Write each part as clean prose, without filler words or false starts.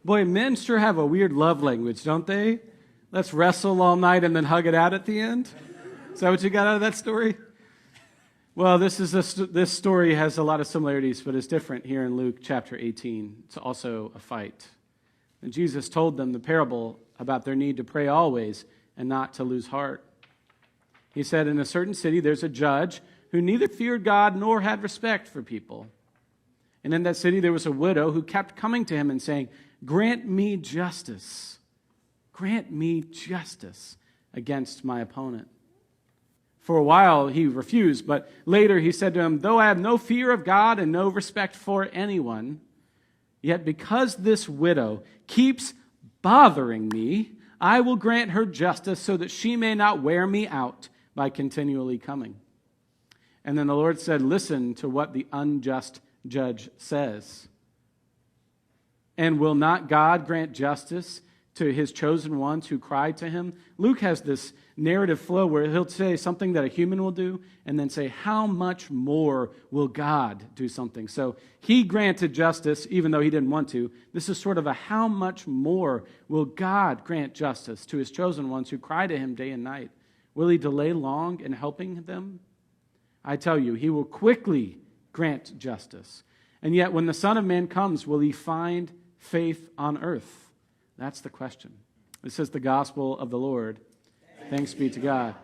Boy, men sure have a weird love language, don't they? Let's wrestle all night and then hug it out at the end. Is that what you got out of that story? Well, this story has a lot of similarities, but it's different here in Luke chapter 18. It's also a fight. And Jesus told them the parable about their need to pray always and not to lose heart. He said, in a certain city there's a judge who neither feared God nor had respect for people. And in that city there was a widow who kept coming to him and saying, grant me justice against my opponent. For a while he refused, but later he said to him, though I have no fear of God and no respect for anyone, yet because this widow keeps bothering me, I will grant her justice so that she may not wear me out by continually coming. And then the Lord said, listen to what the unjust judge says. And will not God grant justice to his chosen ones who cry to him? Luke has this narrative flow where he'll say something that a human will do and then say, how much more will God do something? So he granted justice even though he didn't want to. This is sort of a how much more will God grant justice to his chosen ones who cry to him day and night? Will he delay long in helping them? I tell you, he will quickly grant justice. And yet when the Son of Man comes, will he find faith on earth? That's the question. This is the gospel of the Lord. Thanks be to God.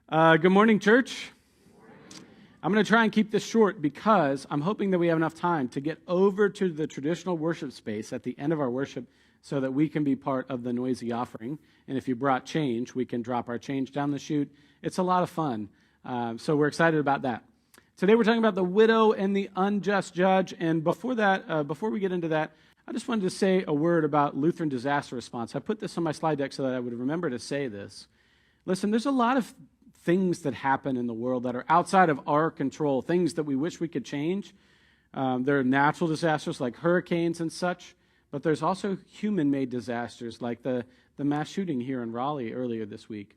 Good morning, church. I'm going to try and keep this short because I'm hoping that we have enough time to get over to the traditional worship space at the end of our worship so that we can be part of the noisy offering. And if you brought change, we can drop our change down the chute. It's a lot of fun. So we're excited about that. Today we're talking about the widow and the unjust judge. And before we get into that, I just wanted to say a word about Lutheran disaster response. I put this on my slide deck so that I would remember to say this. Listen, there's a lot of things that happen in the world that are outside of our control, things that we wish we could change. There are natural disasters like hurricanes and such, but there's also human-made disasters like the mass shooting here in Raleigh earlier this week.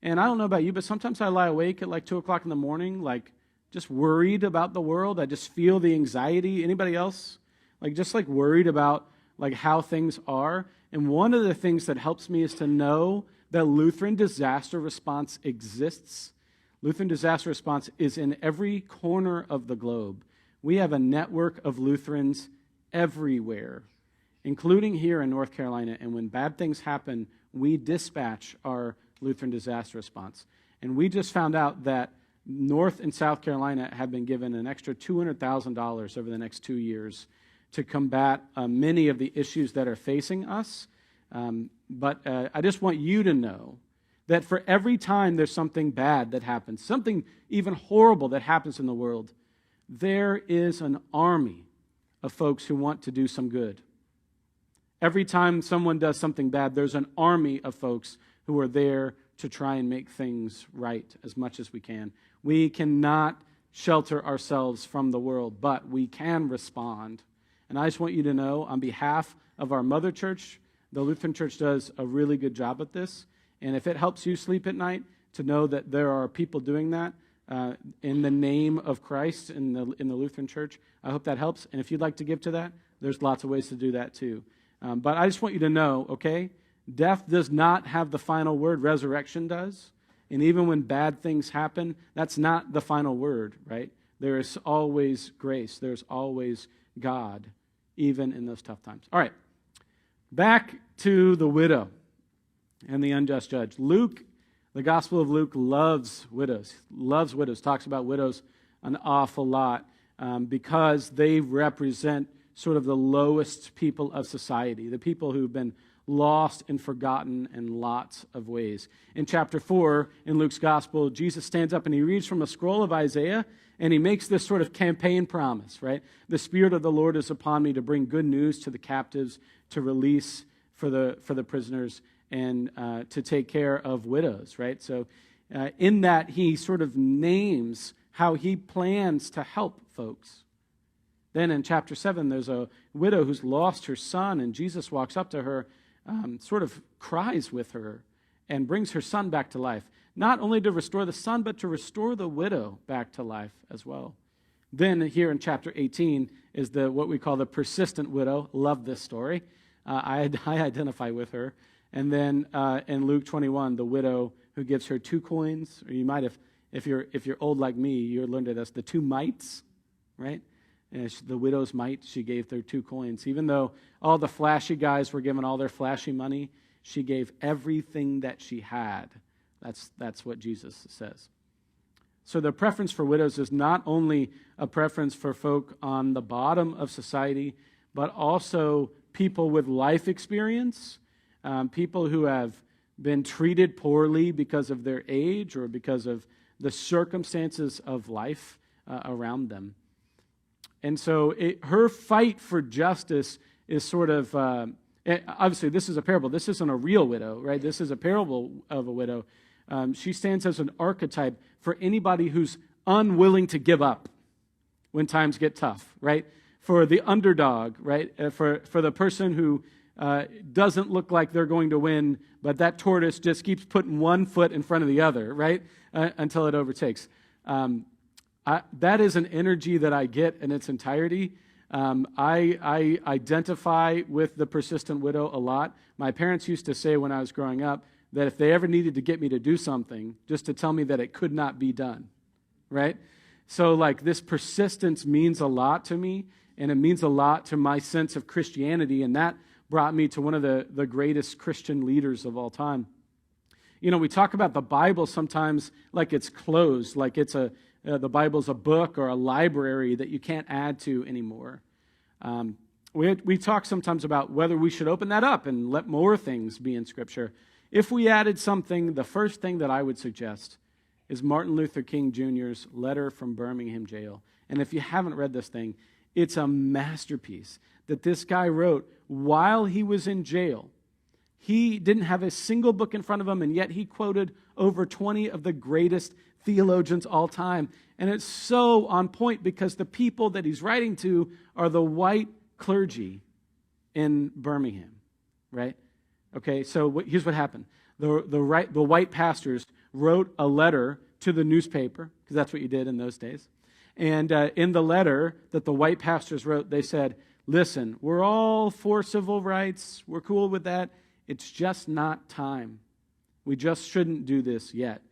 And I don't know about you, but sometimes I lie awake at like 2 o'clock in the morning, like just worried about the world. I just feel the anxiety. Anybody else? Just worried about how things are. And one of the things that helps me is to know that Lutheran disaster response exists. Lutheran disaster response is in every corner of the globe. We have a network of Lutherans everywhere, including here in North Carolina. And when bad things happen, we dispatch our Lutheran disaster response. And we just found out that North and South Carolina have been given an extra $200,000 over the next 2 years to combat many of the issues that are facing us. But I just want you to know that for every time there's something bad that happens, something even horrible that happens in the world, there is an army of folks who want to do some good. Every time someone does something bad, there's an army of folks who are there to try and make things right as much as we can. We cannot shelter ourselves from the world, but we can respond. And I just want you to know, on behalf of our mother church, the Lutheran Church does a really good job at this. And if it helps you sleep at night, to know that there are people doing that in the name of Christ in the Lutheran Church, I hope that helps. And if you'd like to give to that, there's lots of ways to do that too. But I just want you to know, okay, death does not have the final word. Resurrection does. And even when bad things happen, that's not the final word, right? There is always grace. There's always God, even in those tough times. All right, back to the widow and the unjust judge. Luke, the Gospel of Luke, loves widows, talks about widows an awful lot because they represent sort of the lowest people of society, the people who've been lost and forgotten in lots of ways. In chapter 4 in Luke's Gospel, Jesus stands up and he reads from a scroll of Isaiah, and he makes this sort of campaign promise, right? The Spirit of the Lord is upon me to bring good news to the captives, to release for the prisoners, and to take care of widows, right? So in that, he sort of names how he plans to help folks. Then in chapter 7, there's a widow who's lost her son, and Jesus walks up to her, sort of cries with her, and brings her son back to life. Not only to restore the son, but to restore the widow back to life as well. Then here in chapter 18 is what we call the persistent widow. Love this story. I identify with her. And then in Luke 21, the widow who gives her 2 coins, or you might have, if you're old like me, you learned it as the 2 mites, right? And the widow's mite, she gave their 2 coins. Even though all the flashy guys were given all their flashy money, she gave everything that she had. That's what Jesus says. So the preference for widows is not only a preference for folk on the bottom of society, but also people with life experience, people who have been treated poorly because of their age or because of the circumstances of life around them. And so her fight for justice is sort of, obviously this is a parable. This isn't a real widow, right? This is a parable of a widow. She stands as an archetype for anybody who's unwilling to give up when times get tough, right? For the underdog, right? For the person who doesn't look like they're going to win, but that tortoise just keeps putting one foot in front of the other, right? Until it overtakes. That is an energy that I get in its entirety. I identify with the persistent widow a lot. My parents used to say when I was growing up that if they ever needed to get me to do something, just to tell me that it could not be done, right? So like this persistence means a lot to me, and it means a lot to my sense of Christianity, and that brought me to one of the greatest Christian leaders of all time. You know, we talk about the Bible sometimes like it's closed, like it's the Bible's a book or a library that you can't add to anymore. We talk sometimes about whether we should open that up and let more things be in Scripture. If we added something, the first thing that I would suggest is Martin Luther King Jr.'s letter from Birmingham jail. And if you haven't read this thing, it's a masterpiece that this guy wrote while he was in jail. He didn't have a single book in front of him, and yet he quoted over 20 of the greatest theologians all time. And it's so on point because the people that he's writing to are the white clergy in Birmingham, right? Okay, so here's what happened. The white pastors wrote a letter to the newspaper, because that's what you did in those days. And in the letter that the white pastors wrote, they said, listen, we're all for civil rights. We're cool with that. It's just not time. We just shouldn't do this yet.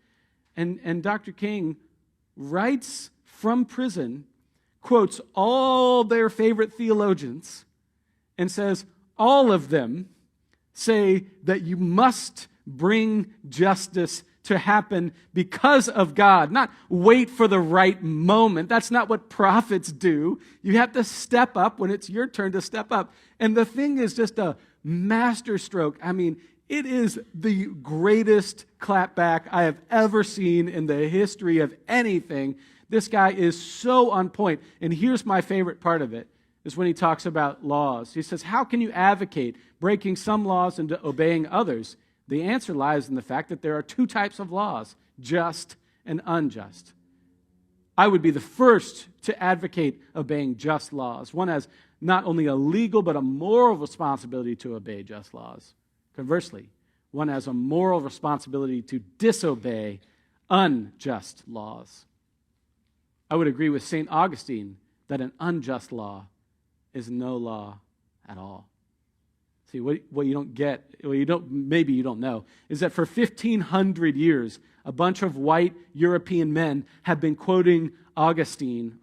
And Dr. King writes from prison, quotes all their favorite theologians, and says all of them say that you must bring justice to happen because of God, not wait for the right moment. That's not what prophets do. You have to step up when it's your turn to step up. And the thing is just a masterstroke. I mean, it is the greatest clapback I have ever seen in the history of anything. This guy is so on point. And here's my favorite part of it, is when he talks about laws. He says, how can you advocate breaking some laws and obeying others? The answer lies in the fact that there are 2 types of laws, just and unjust. I would be the first to advocate obeying just laws. One has not only a legal but a moral responsibility to obey just laws. Conversely, one has a moral responsibility to disobey unjust laws. I would agree with St. Augustine that an unjust law is no law at all. See, what you don't get, maybe you don't know, is that for 1,500 years, a bunch of white European men have been quoting Augustine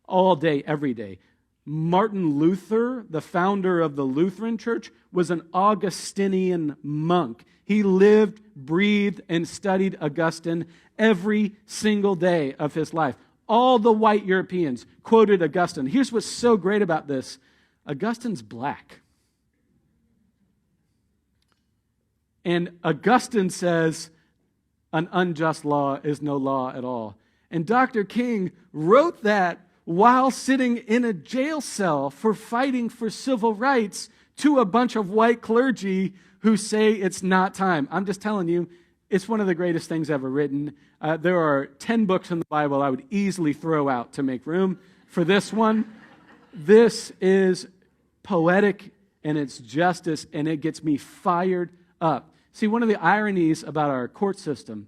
all day, every day. Martin Luther, the founder of the Lutheran Church, was an Augustinian monk. He lived, breathed, and studied Augustine every single day of his life. All the white Europeans quoted Augustine. Here's what's so great about this. Augustine's black. And Augustine says an unjust law is no law at all. And Dr. King wrote that while sitting in a jail cell for fighting for civil rights to a bunch of white clergy who say it's not time. I'm just telling you, it's one of the greatest things ever written. There are 10 books in the Bible I would easily throw out to make room for this one. This is poetic and it's justice, and it gets me fired up. See, one of the ironies about our court system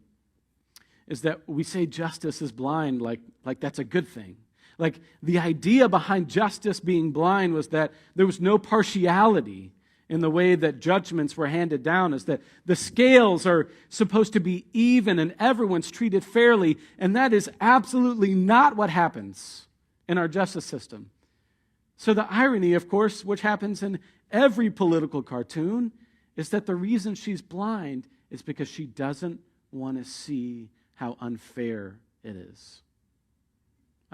is that we say justice is blind, like that's a good thing. Like the idea behind justice being blind was that there was no partiality in the way that judgments were handed down, is that the scales are supposed to be even and everyone's treated fairly, and that is absolutely not what happens in our justice system. So the irony, of course, which happens in every political cartoon, is that the reason she's blind is because she doesn't want to see how unfair it is.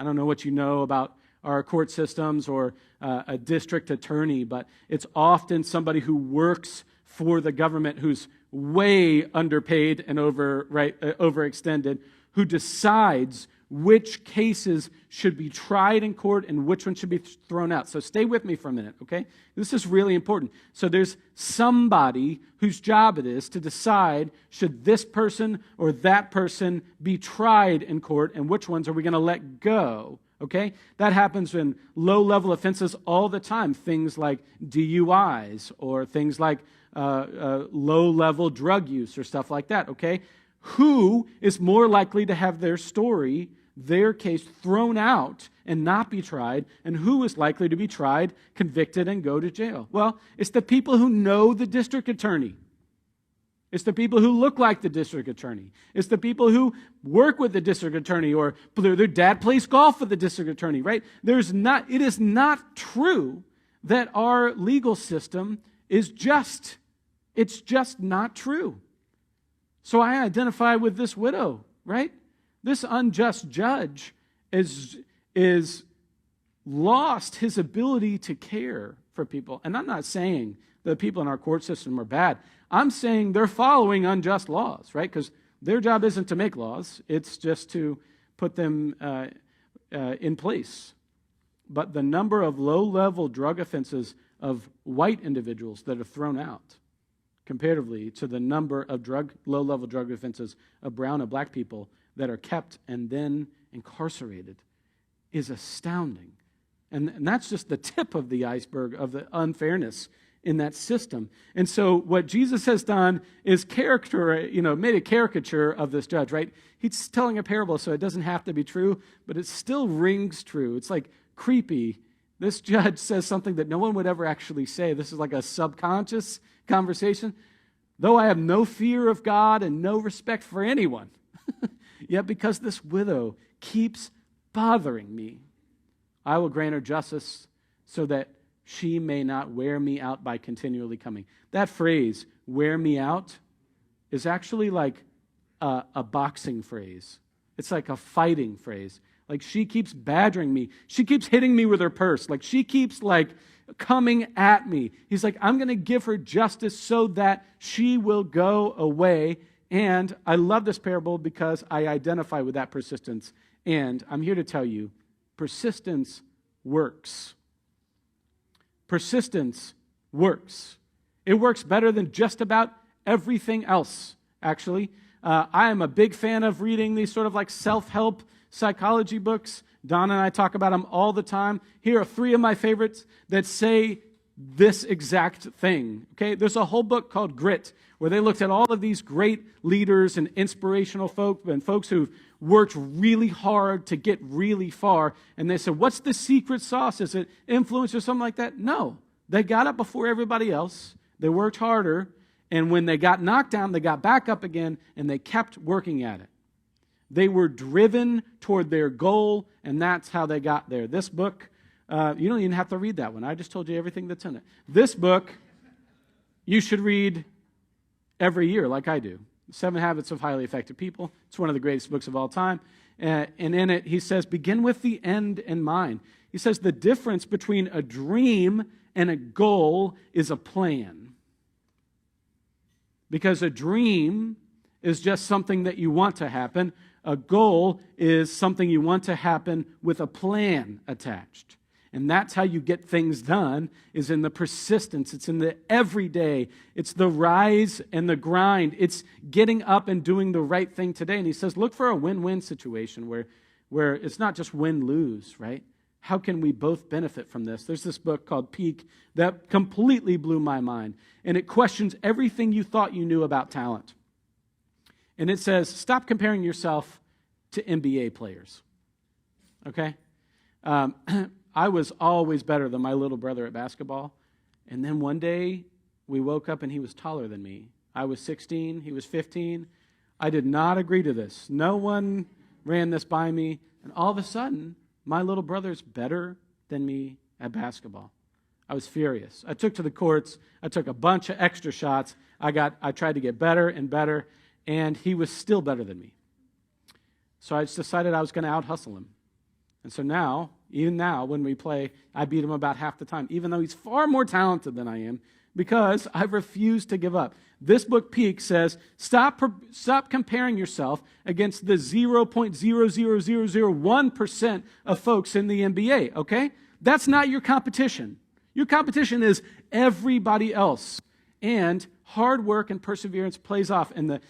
I don't know what you know about our court systems or a district attorney, but it's often somebody who works for the government who's way underpaid and overextended, who decides which cases should be tried in court and which ones should be thrown out. So stay with me for a minute, okay? This is really important. So there's somebody whose job it is to decide should this person or that person be tried in court and which ones are we going to let go, okay? That happens in low-level offenses all the time, things like DUIs or things like low-level drug use or stuff like that, okay? Who is more likely to have their story, their case thrown out and not be tried, and who is likely to be tried, convicted, and go to jail? Well, it's the people who know the district attorney. It's the people who look like the district attorney. It's the people who work with the district attorney, or their dad plays golf with the district attorney, right? It is not true that our legal system is just. It's just not true. So I identify with this widow, right? This unjust judge is lost his ability to care for people. And I'm not saying the people in our court system are bad. I'm saying they're following unjust laws, right? Because their job isn't to make laws. It's just to put them in place. But the number of low-level drug offenses of white individuals that are thrown out comparatively to the number of low-level drug offenses of brown and black people that are kept and then incarcerated is astounding. And that's just the tip of the iceberg of the unfairness in that system. And so what Jesus has done is made a caricature of this judge, right? He's telling a parable, so it doesn't have to be true, but it still rings true. It's like creepy. This judge says something that no one would ever actually say. This is like a subconscious conversation. Though I have no fear of God and no respect for anyone, yet because this widow keeps bothering me, I will grant her justice so that she may not wear me out by continually coming. That phrase, wear me out, is actually like a boxing phrase. It's like a fighting phrase. Like she keeps badgering me. She keeps hitting me with her purse. Like she keeps coming at me. He's like, I'm going to give her justice so that she will go away. And I love this parable because I identify with that persistence. And I'm here to tell you, persistence works. Persistence works. It works better than just about everything else, actually. I am a big fan of reading these sort of like self-help psychology books. Don and I talk about them all the time. Here are 3 of my favorites that say this exact thing. Okay, there's a whole book called Grit, where they looked at all of these great leaders and inspirational folk and folks who've worked really hard to get really far. And they said, what's the secret sauce? Is it influence or something like that? No. They got up before everybody else. They worked harder. And when they got knocked down, they got back up again, and they kept working at it. They were driven toward their goal, and that's how they got there. This book, you don't even have to read that one. I just told you everything that's in it. This book, you should read every year like I do. 7 Habits of Highly Effective People. It's one of the greatest books of all time. And in it, he says, begin with the end in mind. He says the difference between a dream and a goal is a plan. Because a dream is just something that you want to happen. A goal is something you want to happen with a plan attached. And that's how you get things done, is in the persistence. It's in the everyday. It's the rise and the grind. It's getting up and doing the right thing today. And he says, look for a win-win situation where it's not just win-lose, right? How can we both benefit from this? There's this book called Peak that completely blew my mind. And it questions everything you thought you knew about talent. And it says, stop comparing yourself to NBA players. Okay? Um, I was always better than my little brother at basketball. And then one day, we woke up and he was taller than me. I was 16, he was 15. I did not agree to this. No one ran this by me. And all of a sudden, my little brother's better than me at basketball. I was furious. I took to the courts. I took a bunch of extra shots. I tried to get better and better, and he was still better than me. So I just decided I was going to out-hustle him. And so now, even now, when we play, I beat him about half the time, even though he's far more talented than I am, because I've refused to give up. This book, Peak, says, stop comparing yourself against the 0.00001% of folks in the NBA, okay? That's not your competition. Your competition is everybody else. And hard work and perseverance pays off. And the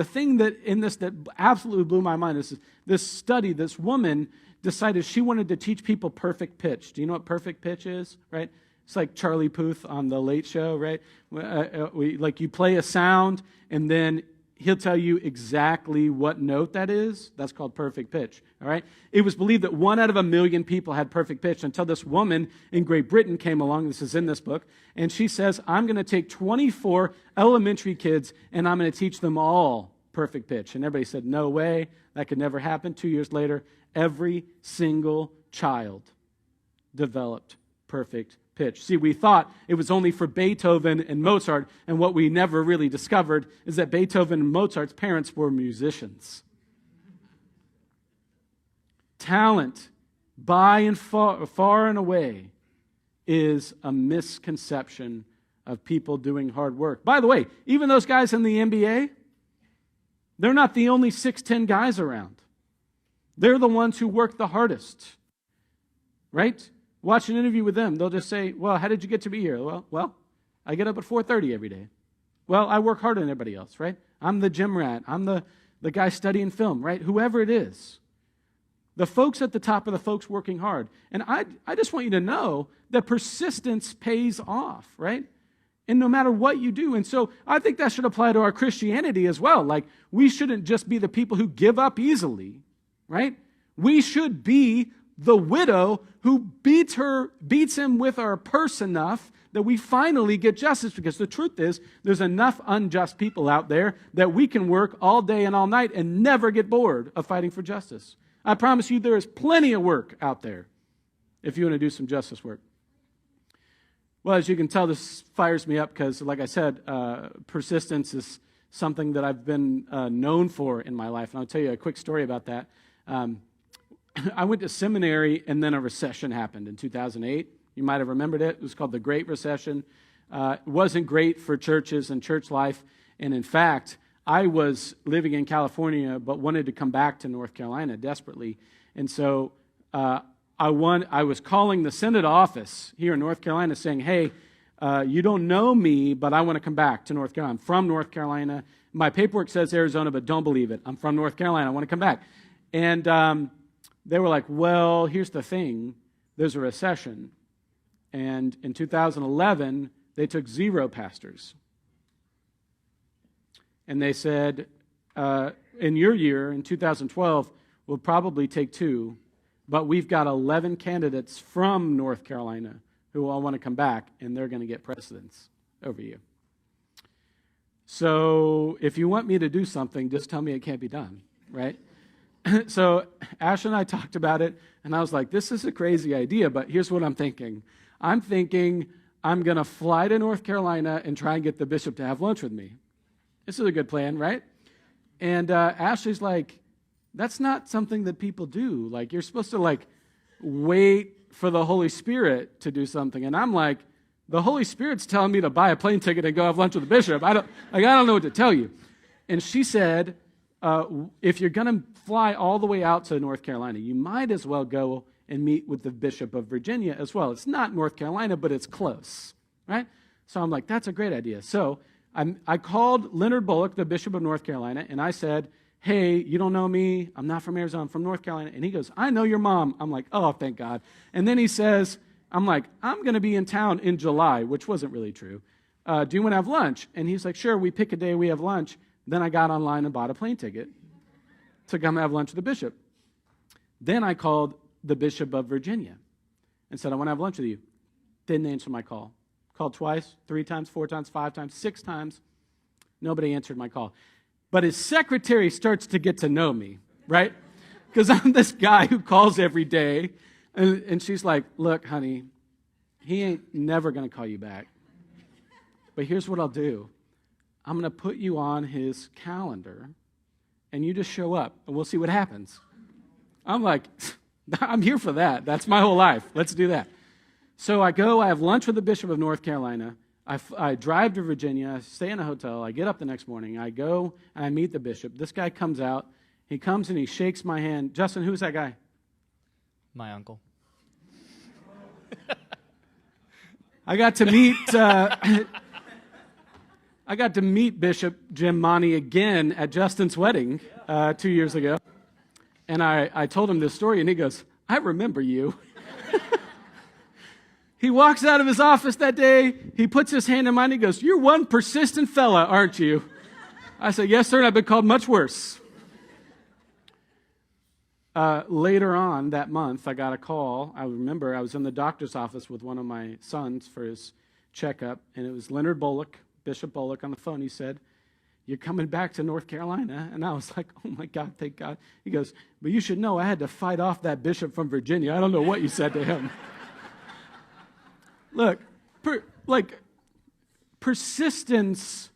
thing that in this that absolutely blew my mind is this study, this woman decided she wanted to teach people perfect pitch. Do you know what perfect pitch is, right? It's like Charlie Puth on The Late Show, right? Like you play a sound, and then he'll tell you exactly what note that is. That's called perfect pitch, all right? It was believed that 1 out of 1 million people had perfect pitch until this woman in Great Britain came along. This is in this book. And she says, I'm going to take 24 elementary kids, and I'm going to teach them all perfect pitch. And everybody said, no way. That could never happen. 2 years later, every single child developed perfect pitch. See, we thought it was only for Beethoven and Mozart, and what we never really discovered is that Beethoven and Mozart's parents were musicians. Talent, by and far and away, is a misconception of people doing hard work. By the way, even those guys in the NBA, they're not the only 6'10" guys around. They're the ones who work the hardest, right? Watch an interview with them. They'll just say, well, how did you get to be here? Well, I get up at 4:30 every day. Well, I work harder than everybody else, right? I'm the gym rat. I'm the guy studying film, right? Whoever it is. The folks at the top are the folks working hard. And I just want you to know that persistence pays off, right? And no matter what you do. And so I think that should apply to our Christianity as well. Like, we shouldn't just be the people who give up easily, right? We should be the widow who beats him with her purse enough that we finally get justice. Because the truth is, there's enough unjust people out there that we can work all day and all night and never get bored of fighting for justice. I promise you there is plenty of work out there if you want to do some justice work. Well, as you can tell, this fires me up because, like I said, persistence is something that I've been known for in my life. And I'll tell you a quick story about that. I went to seminary, and then a recession happened in 2008. You might have remembered it. It was called the Great Recession. It wasn't great for churches and church life. And in fact, I was living in California, but wanted to come back to North Carolina desperately. And so I was calling the Synod office here in North Carolina saying, hey, you don't know me, but I want to come back to North Carolina. I'm from North Carolina. My paperwork says Arizona, but don't believe it. I'm from North Carolina. I want to come back. And they were like, well, here's the thing. There's a recession. And in 2011, they took 0 pastors. And they said, in your year, in 2012, we'll probably take 2, but we've got 11 candidates from North Carolina who all want to come back, and they're going to get precedence over you. So if you want me to do something, just tell me it can't be done, right? So Ash and I talked about it, and I was like, this is a crazy idea, but here's what I'm thinking. I'm thinking I'm going to fly to North Carolina and try and get the bishop to have lunch with me. This is a good plan, right? And Ashley's like, that's not something that people do. Like, you're supposed to, wait for the Holy Spirit to do something. And I'm like, the Holy Spirit's telling me to buy a plane ticket and go have lunch with the bishop. I don't know what to tell you. And she said, if you're going to fly all the way out to North Carolina, you might as well go and meet with the Bishop of Virginia as well. It's not North Carolina, but it's close, right? So I'm like, that's a great idea. So I called Leonard Bullock, the Bishop of North Carolina, and I said, hey, you don't know me. I'm not from Arizona. I'm from North Carolina. And he goes, I know your mom. I'm like, oh, thank God. And then he says, I'm going to be in town in July, which wasn't really true. Do you want to have lunch? And he's like, sure, we pick a day, we have lunch. Then I got online and bought a plane ticket to come have lunch with the bishop. Then I called the Bishop of Virginia and said, I want to have lunch with you. Didn't answer my call. Called twice, 3 times, 4 times, 5 times, 6 times. Nobody answered my call. But his secretary starts to get to know me, right? Because I'm this guy who calls every day. And she's like, look, honey, he ain't never going to call you back. But here's what I'll do. I'm going to put you on his calendar, and you just show up, and we'll see what happens. I'm like, I'm here for that. That's my whole life. Let's do that. So I go, I have lunch with the Bishop of North Carolina. I drive to Virginia, I stay in a hotel. I get up the next morning. I go, and I meet the bishop. This guy comes out. He comes, and he shakes my hand. Justin, who's that guy? My uncle. I got to meet Bishop Jim Monty again at Justin's wedding 2 years ago. And I told him this story, and he goes, I remember you. He walks out of his office that day. He puts his hand in mine. He goes, you're one persistent fella, aren't you? I said, yes, sir, and I've been called much worse. Later on that month, I got a call. I remember I was in the doctor's office with one of my sons for his checkup, and it was Leonard Bullock, Bishop Bullock, on the phone. He said, you're coming back to North Carolina? And I was like, oh, my God, thank God. He goes, but you should know I had to fight off that bishop from Virginia. I don't know what you said to him. Look, persistence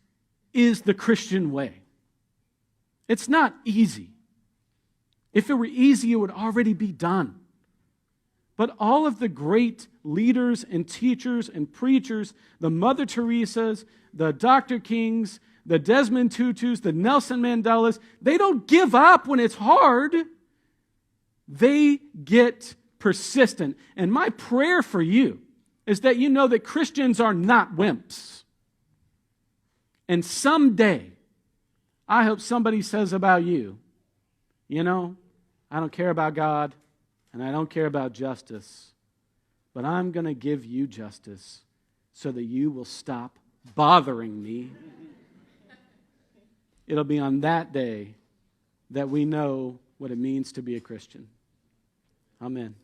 is the Christian way. It's not easy. If it were easy, it would already be done. But all of the great leaders and teachers and preachers, the Mother Teresas, the Dr. Kings, the Desmond Tutus, the Nelson Mandelas, they don't give up when it's hard. They get persistent. And my prayer for you is that you know that Christians are not wimps. And someday, I hope somebody says about you, you know, I don't care about God, and I don't care about justice, but I'm going to give you justice so that you will stop bothering me. It'll be on that day that we know what it means to be a Christian. Amen.